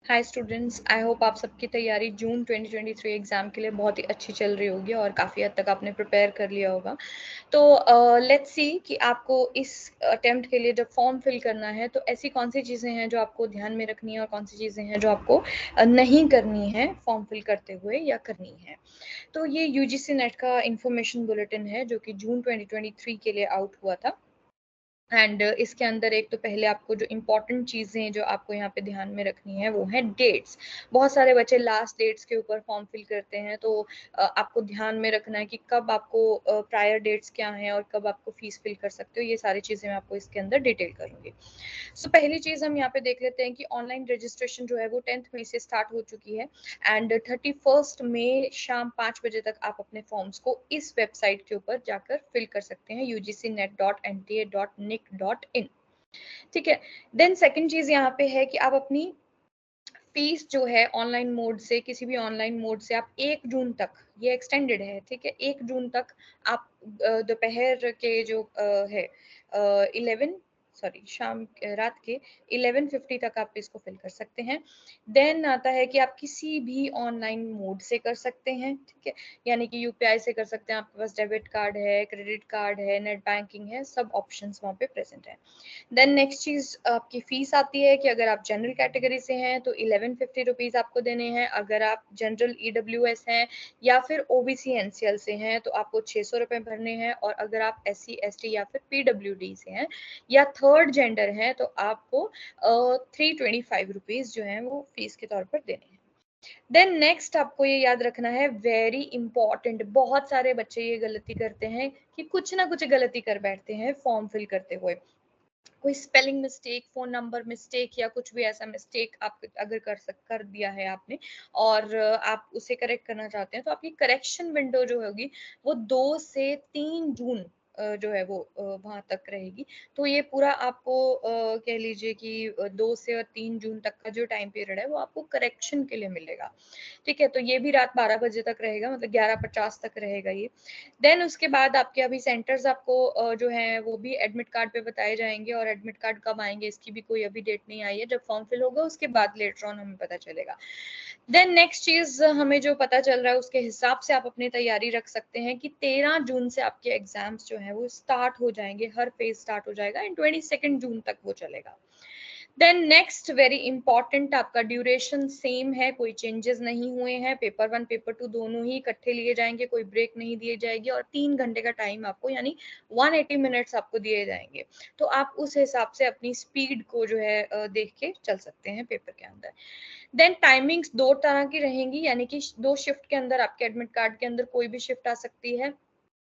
Hi students, I hope आप सबकी तैयारी जून 2023 एग्जाम के लिए बहुत ही अच्छी चल रही होगी और काफ़ी हद तक आपने प्रिपेयर कर लिया होगा। तो लेट्स सी कि आपको इस अटेम्प्ट के लिए जब फॉर्म फिल करना है तो ऐसी कौन सी चीज़ें हैं जो आपको ध्यान में रखनी है और कौन सी चीज़ें हैं जो आपको नहीं करनी है फॉर्म फिल करते हुए या करनी है। तो ये यूजीसी नेट का इंफॉर्मेशन बुलेटिन है जो कि जून 2023 के लिए आउट हुआ था। एंड इसके अंदर एक तो पहले आपको जो इम्पोर्टेंट चीज़ें जो आपको यहाँ पे ध्यान में रखनी है वो है डेट्स। बहुत सारे बच्चे लास्ट डेट्स के ऊपर फॉर्म फिल करते हैं, तो आपको ध्यान में रखना है कि कब आपको प्रायर डेट्स क्या हैं और कब आपको फीस फिल कर सकते हो। ये सारी चीज़ें मैं आपको इसके अंदर डिटेल करूँगी। सो पहली चीज़ हम यहाँ पे देख लेते हैं कि ऑनलाइन रजिस्ट्रेशन जो है वो 10th मई से स्टार्ट हो चुकी है एंड 31 मई शाम 5 बजे तक आप अपने फॉर्म्स को इस वेबसाइट के ऊपर जाकर फिल कर सकते हैं ugcnet.nta.nic.in। ठीक है। देन सेकंड चीज़ यहाँ पे है कि आप अपनी फीस जो है ऑनलाइन मोड से, किसी भी ऑनलाइन मोड से आप 1 जून तक, ये एक्सटेंडेड है, ठीक है, 1 जून तक आप दोपहर के जो है 11 सॉरी शाम रात के 11:50 तक आप इसको फिल कर सकते हैं। देन आता है कि आप किसी भी ऑनलाइन मोड से कर सकते हैं, ठीक है, यानी कि यूपीआई से कर सकते हैं, आपके पास डेबिट कार्ड है, क्रेडिट कार्ड है, नेट बैंकिंग है, सब ऑप्शंस वहाँ पे प्रेजेंट है। देन नेक्स्ट चीज़ आपकी फ़ीस आती है कि अगर आप जनरल कैटेगरी से हैं तो 1150 रुपीज़ आपको देने हैं। अगर आप जनरल ईडब्ल्यूएस हैं या फिर ओबीसी एनसीएल से हैं तो आपको 600 रुपए भरने हैं। और अगर आप एससी एसटी या फिर पीडब्ल्यूडी से हैं या थर्ड जेंडर हैं तो आपको 325 रुपीज़ जो हैं वो फ़ीस के तौर पर देने हैं। देन नेक्स्ट आपको ये याद रखना है, वेरी इंपॉर्टेंट, बहुत सारे बच्चे ये गलती करते हैं कि कुछ ना कुछ गलती कर बैठते हैं फॉर्म फिल करते हुए। कोई spelling mistake, phone number mistake या कुछ भी ऐसा मिस्टेक आप अगर कर दिया है आपने और आप उसे करेक्ट करना चाहते हैं तो आपकी करेक्शन विंडो जो होगी वो 2 से 3 जून जो है वो वहां तक रहेगी। तो ये पूरा आपको कह लीजिए कि 2 से और 3 जून तक का जो टाइम पीरियड है वो आपको करेक्शन के लिए मिलेगा। ठीक है, तो ये भी रात 12 बजे तक रहेगा, मतलब 11:50 तक रहेगा ये। देन उसके बाद आपके अभी सेंटर्स आपको जो है वो भी एडमिट कार्ड पे बताए जाएंगे और एडमिट कार्ड कब आएंगे इसकी भी कोई अभी डेट नहीं आई है। जब फॉर्म फिल होगा उसके बाद लेटर ऑन हमें पता चलेगा। देन नेक्स्ट चीज हमें जो पता चल रहा है उसके हिसाब से आप अपनी तैयारी रख सकते हैं कि 13 जून से आपके एग्जाम्स जो है वो स्टार्ट हो जाएंगे, हर फेज स्टार्ट हो जाएगा एंड 22 जून तक वो चलेगा। देन नेक्स्ट वेरी इंपॉर्टेंट, आपका ड्यूरेशन सेम है, कोई चेंजेस नहीं हुए हैं। पेपर 1 पेपर 2 दोनों ही इकट्ठे लिए जाएंगे, कोई ब्रेक नहीं दिए जाएगी और 3 घंटे का टाइम आपको यानी 180 मिनट्स आपको दिए जाएंगे। तो आप उस हिसाब से अपनी स्पीड को जो है देख के चल सकते हैं पेपर के अंदर। देन टाइमिंग्स 2 तरह की रहेंगी, यानी कि 2 शिफ्ट के अंदर आपके एडमिट कार्ड के अंदर कोई भी शिफ्ट आ सकती है।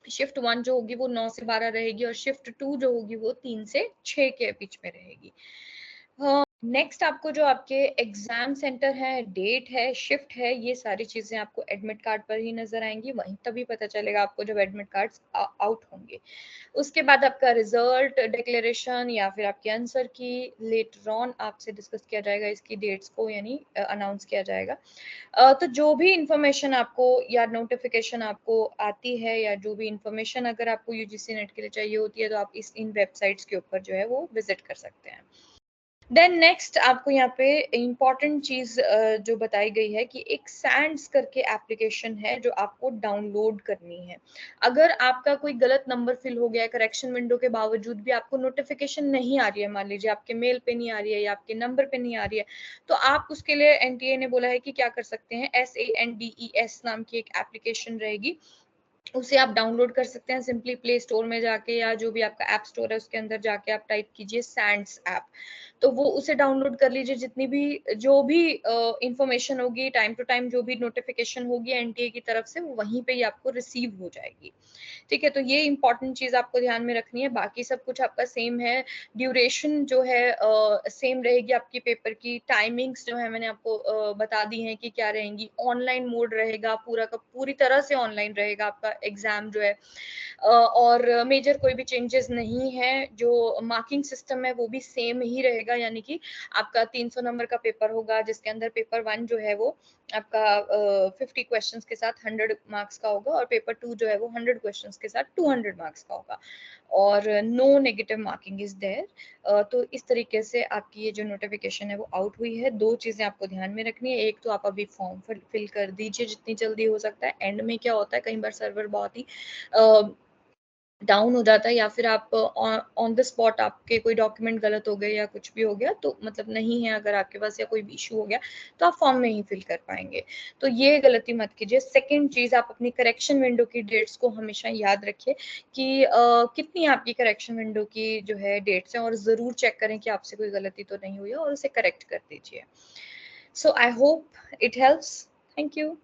शिफ्ट 1 जो होगी वो 9 से 12 रहेगी और शिफ्ट 2 जो होगी वो 3 से 6 के बीच में रहेगी। नेक्स्ट आपको जो आपके एग्जाम सेंटर है, डेट है, शिफ्ट है, ये सारी चीजें आपको एडमिट कार्ड पर ही नजर आएंगी, वहीं तभी पता चलेगा आपको जब एडमिट कार्ड्स आउट होंगे। उसके बाद आपका रिजल्ट डिक्लेरेशन या फिर आपके आंसर की लेटर ऑन आपसे डिस्कस किया जाएगा, इसकी डेट्स को यानी अनाउंस किया जाएगा। तो जो भी इंफॉर्मेशन आपको या नोटिफिकेशन आपको आती है या जो भी इंफॉर्मेशन अगर आपको यूजीसी नेट के लिए चाहिए होती है तो आप इन वेबसाइट्स के ऊपर जो है वो विजिट कर सकते हैं। देन नेक्स्ट आपको यहाँ पे इम्पॉर्टेंट चीज जो बताई गई है कि एक सैंड्स करके एप्लीकेशन है जो आपको डाउनलोड करनी है। अगर आपका कोई गलत नंबर फिल हो गया है करेक्शन विंडो के बावजूद भी आपको नोटिफिकेशन नहीं आ रही है, मान लीजिए आपके मेल पे नहीं आ रही है या आपके नंबर पे नहीं आ रही है, तो आप उसके लिए एनटीए ने बोला है कि क्या कर सकते हैं, SANDES नाम की एक एप्लीकेशन रहेगी, उसे आप डाउनलोड कर सकते हैं सिंपली प्ले स्टोर में जाके या जो भी आपका ऐप स्टोर है उसके अंदर जाके आप टाइप कीजिए सैंड्स ऐप। तो वो उसे डाउनलोड कर लीजिए, जितनी भी जो भी इंफॉर्मेशन होगी टाइम टू टाइम, जो भी नोटिफिकेशन होगी एनटीए की तरफ से वो वहीं पे ही आपको रिसीव हो जाएगी। ठीक है, तो ये इंपॉर्टेंट चीज आपको ध्यान में रखनी है, बाकी सब कुछ आपका सेम है। ड्यूरेशन जो है सेम रहेगी आपकी, पेपर की टाइमिंग्स जो है मैंने आपको बता दी हैं कि क्या रहेंगी। ऑनलाइन मोड रहेगा, पूरा का पूरी तरह से ऑनलाइन रहेगा आपका एग्जाम जो है और मेजर कोई भी चेंजेस नहीं है। जो मार्किंग सिस्टम है वो भी सेम ही रहेगा, यानी कि आपका 300 नंबर का पेपर होगा, जिसके अंदर पेपर 1 जो है वो आपका 50 क्वेश्चंस के साथ 100 मार्क्स का होगा, और पेपर 2 जो है वो 100 क्वेश्चंस के साथ 200 मार्क्स का होगा, और no negative marking is there. तो इस तरीके से आपकी ये जो नोटिफिकेशन है वो आउट हुई है। 2 चीजें आपको ध्यान में रखनी है, एक तो आप अभी फॉर्म फिल कर दीजिए जितनी जल्दी हो सकता है। एंड में क्या होता है, कई बार सर्वर बहुत ही डाउन हो जाता है, या फिर आप ऑन द स्पॉट आपके कोई डॉक्यूमेंट गलत हो गए या कुछ भी हो गया, तो मतलब नहीं है अगर आपके पास, या कोई भी इशू हो गया, तो आप फॉर्म में ही फिल कर पाएंगे। तो ये गलती मत कीजिए। सेकंड चीज, आप अपनी करेक्शन विंडो की डेट्स को हमेशा याद रखिए कि कितनी आपकी करेक्शन विंडो की जो है डेट्स हैं, और जरूर चेक करें कि आपसे कोई गलती तो नहीं हुई है, और उसे करेक्ट कर दीजिए। So I hope it helps. Thank you.